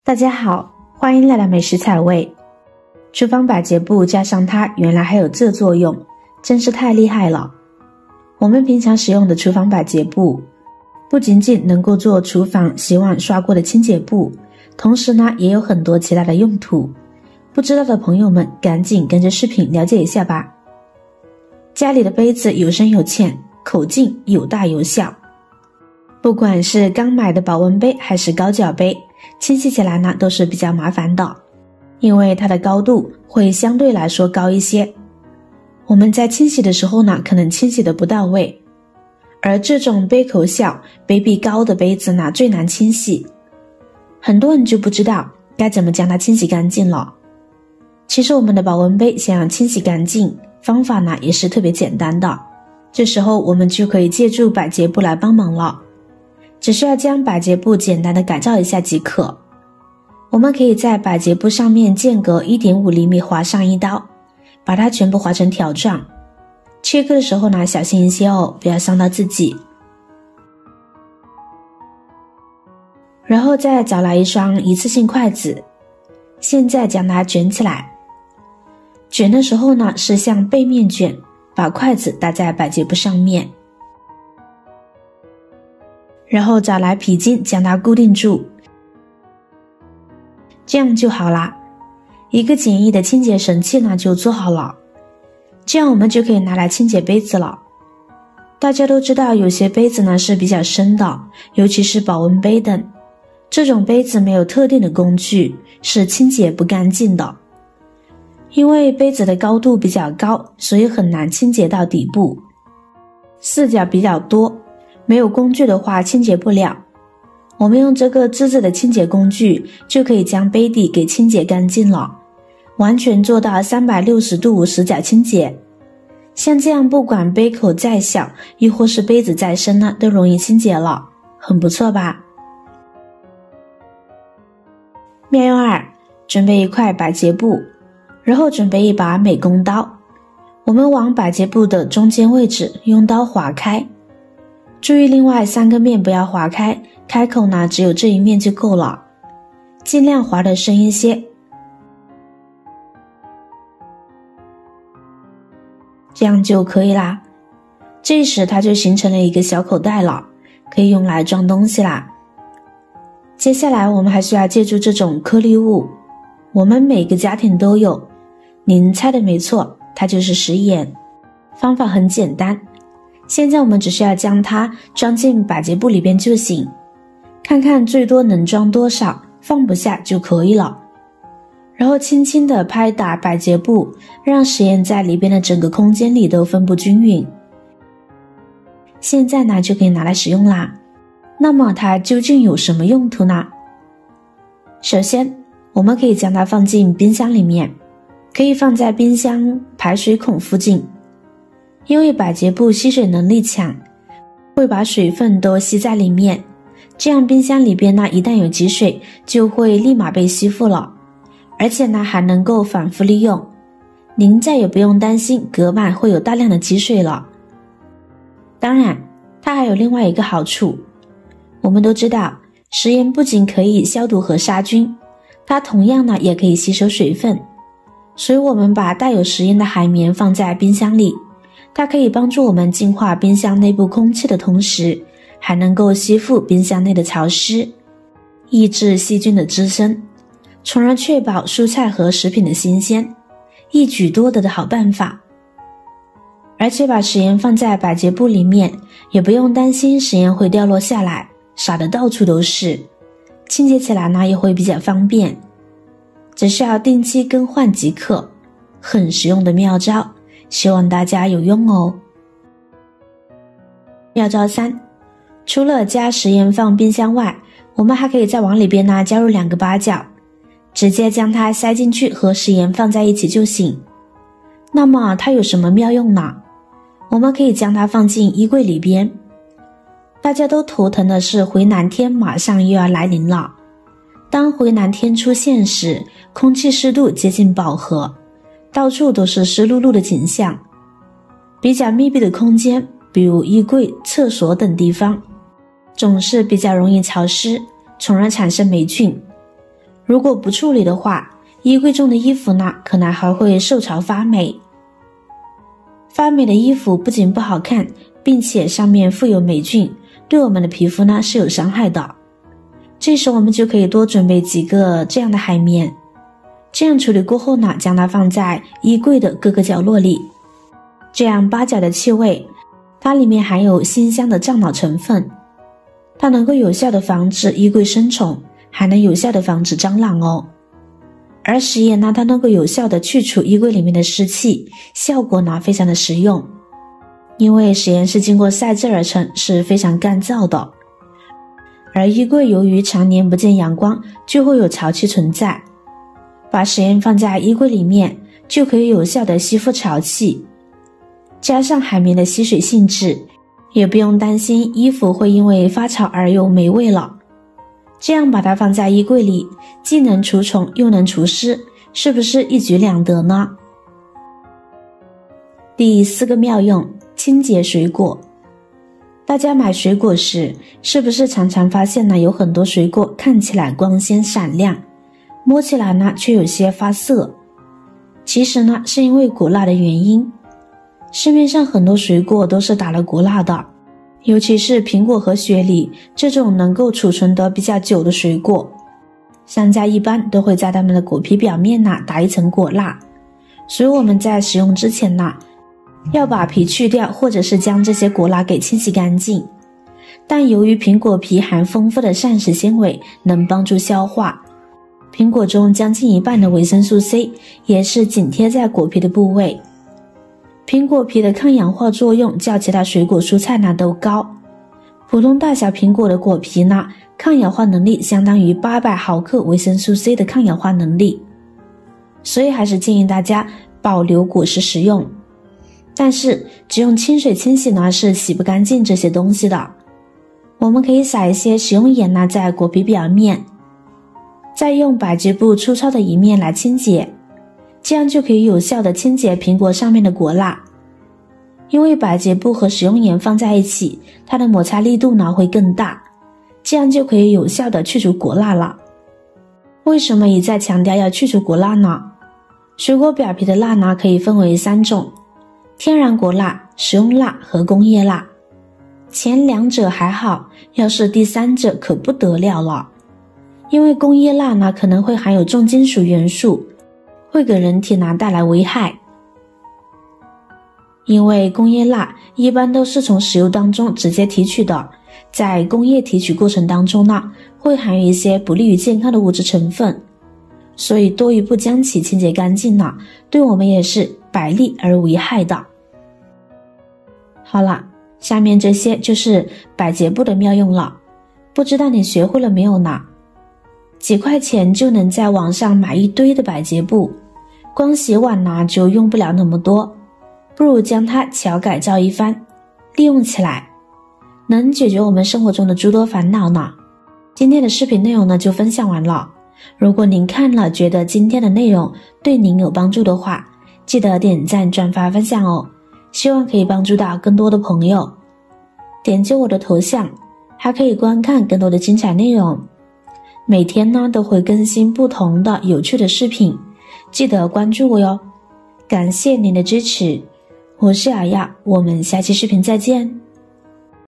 大家好，欢迎来到美食彩味。厨房百洁布加上它原来还有这作用，真是太厉害了。我们平常使用的厨房百洁布不仅仅能够做厨房洗碗刷锅的清洁布，同时呢也有很多其他的用途。不知道的朋友们赶紧跟着视频了解一下吧。家里的杯子有深有浅，口径有大有小，不管是刚买的保温杯还是高脚杯，清洗起来呢都是比较麻烦的，因为它的高度会相对来说高一些，我们在清洗的时候呢可能清洗的不到位，而这种杯口小杯壁高的杯子呢最难清洗，很多人就不知道该怎么将它清洗干净了。其实我们的保温杯想要清洗干净，方法呢也是特别简单的，这时候我们就可以借助百洁布来帮忙了。只需要将百洁布简单的改造一下即可。我们可以在百洁布上面间隔 1.5 厘米划上一刀，把它全部划成条状。切割的时候呢小心一些哦，不要伤到自己。然后再找来一双一次性筷子，现在将它卷起来。卷的时候呢是向背面卷，把筷子搭在百洁布上面，然后找来皮筋将它固定住，这样就好啦。一个简易的清洁神器呢就做好了，这样我们就可以拿来清洁杯子了。大家都知道有些杯子呢是比较深的，尤其是保温杯等，这种杯子没有特定的工具是清洁不干净的。因为杯子的高度比较高，所以很难清洁到底部，四角比较多，没有工具的话清洁不了。我们用这个自制的清洁工具就可以将杯底给清洁干净了，完全做到360度无死角清洁。像这样不管杯口再小，亦或是杯子再深呢，都容易清洁了，很不错吧？妙用2，准备一块百洁布，然后准备一把美工刀，我们往百洁布的中间位置用刀划开，注意另外3个面不要划开，开口呢只有这一面就够了，尽量划得深一些，这样就可以啦。这时它就形成了一个小口袋了，可以用来装东西啦。接下来我们还需要借助这种颗粒物，我们每个家庭都有，您猜的没错，它就是食盐。方法很简单，现在我们只需要将它装进百洁布里边就行，看看最多能装多少，放不下就可以了。然后轻轻地拍打百洁布，让食盐在里边的整个空间里都分布均匀。现在呢就可以拿来使用啦。那么它究竟有什么用途呢？首先我们可以将它放进冰箱里面，可以放在冰箱排水孔附近，因为百洁布吸水能力强，会把水分都吸在里面，这样冰箱里边呢一旦有积水就会立马被吸附了，而且呢还能够反复利用，您再也不用担心隔板会有大量的积水了。当然它还有另外一个好处，我们都知道食盐不仅可以消毒和杀菌，它同样呢也可以吸收水分，所以我们把带有食盐的海绵放在冰箱里，它可以帮助我们净化冰箱内部空气的同时，还能够吸附冰箱内的潮湿，抑制细菌的滋生，从而确保蔬菜和食品的新鲜，一举多得的好办法。而且把食盐放在百洁布里面，也不用担心食盐会掉落下来，撒得到处都是，清洁起来呢也会比较方便，只需要定期更换即可，很实用的妙招，希望大家有用哦。妙招3，除了加食盐放冰箱外，我们还可以再往里边呢加入2个八角，直接将它塞进去和食盐放在一起就行。那么它有什么妙用呢？我们可以将它放进衣柜里边。大家都头疼的是回南天马上又要来临了，当回南天出现时，空气湿度接近饱和，到处都是湿漉漉的景象，比较密闭的空间，比如衣柜、厕所等地方，总是比较容易潮湿，从而产生霉菌。如果不处理的话，衣柜中的衣服呢，可能还会受潮发霉。发霉的衣服不仅不好看，并且上面附有霉菌，对我们的皮肤呢是有伤害的。这时我们就可以多准备几个这样的海绵，这样处理过后呢，将它放在衣柜的各个角落里。这样八角的气味，它里面含有辛香的樟脑成分，它能够有效的防止衣柜生虫，还能有效的防止蟑螂哦。而食盐呢，它能够有效的去除衣柜里面的湿气，效果呢非常的实用。因为食盐是经过晒制而成，是非常干燥的。而衣柜由于常年不见阳光，就会有潮气存在。把食盐放在衣柜里面，就可以有效的吸附潮气。加上海绵的吸水性质，也不用担心衣服会因为发潮而有霉味了。这样把它放在衣柜里，既能除虫又能除湿，是不是一举两得呢？第4个妙用，清洁水果。大家买水果时，是不是常常发现呢，有很多水果看起来光鲜闪亮，摸起来呢却有些发涩？其实呢，是因为果蜡的原因。市面上很多水果都是打了果蜡的，尤其是苹果和雪梨这种能够储存得比较久的水果，商家一般都会在它们的果皮表面呢打一层果蜡，所以我们在使用之前呢，要把皮去掉，或者是将这些果蜡给清洗干净。但由于苹果皮含丰富的膳食纤维，能帮助消化，苹果中将近一半的维生素 C 也是紧贴在果皮的部位。苹果皮的抗氧化作用较其他水果蔬菜呢都高，普通大小苹果的果皮呢，抗氧化能力相当于800毫克维生素 C 的抗氧化能力，所以还是建议大家保留果实食用。但是只用清水清洗呢是洗不干净这些东西的，我们可以撒一些食用盐呢在果皮表面，再用百洁布粗糙的一面来清洁，这样就可以有效的清洁苹果上面的果蜡。因为百洁布和食用盐放在一起，它的摩擦力度呢会更大，这样就可以有效的去除果蜡了。为什么一再强调要去除果蜡呢？水果表皮的蜡呢可以分为3种，天然果蜡、食用蜡和工业蜡。前2者还好，要是第3者可不得了了。因为工业蜡呢可能会含有重金属元素，会给人体呢带来危害。因为工业蜡一般都是从食物当中直接提取的，在工业提取过程当中呢，会含有一些不利于健康的物质成分，所以多余不将其清洁干净呢，对我们也是百利而无一害的。好了，下面这些就是百洁布的妙用了，不知道你学会了没有呢？几块钱就能在网上买一堆的百洁布，光洗碗呢就用不了那么多，不如将它巧改造一番，利用起来，能解决我们生活中的诸多烦恼呢。今天的视频内容呢就分享完了，如果您看了觉得今天的内容对您有帮助的话，记得点赞转发分享哦，希望可以帮助到更多的朋友。点击我的头像还可以观看更多的精彩内容，每天呢都会更新不同的有趣的视频，记得关注我哟。感谢您的支持，我是雅雅，我们下期视频再见。